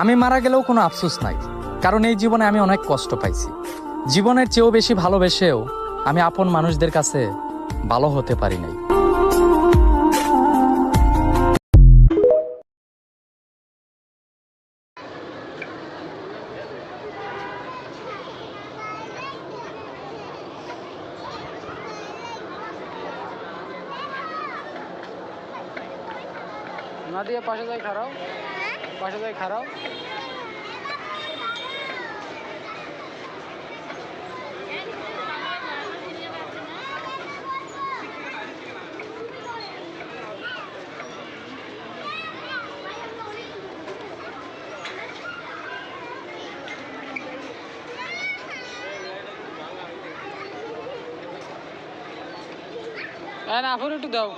আমি মারা গেলেও কোনো আফসোস নাই, কারণ এই জীবনে আমি অনেক কষ্ট পাইছি। জীবনের চেয়েও বেশি ভালোবেসেও আমি আপন মানুষদের কাছে ভালো হতে পারি নাই। নাদিয়া পাশে যাই খারাও, পাশে যাই খারাও। না ফুল একটু দাও।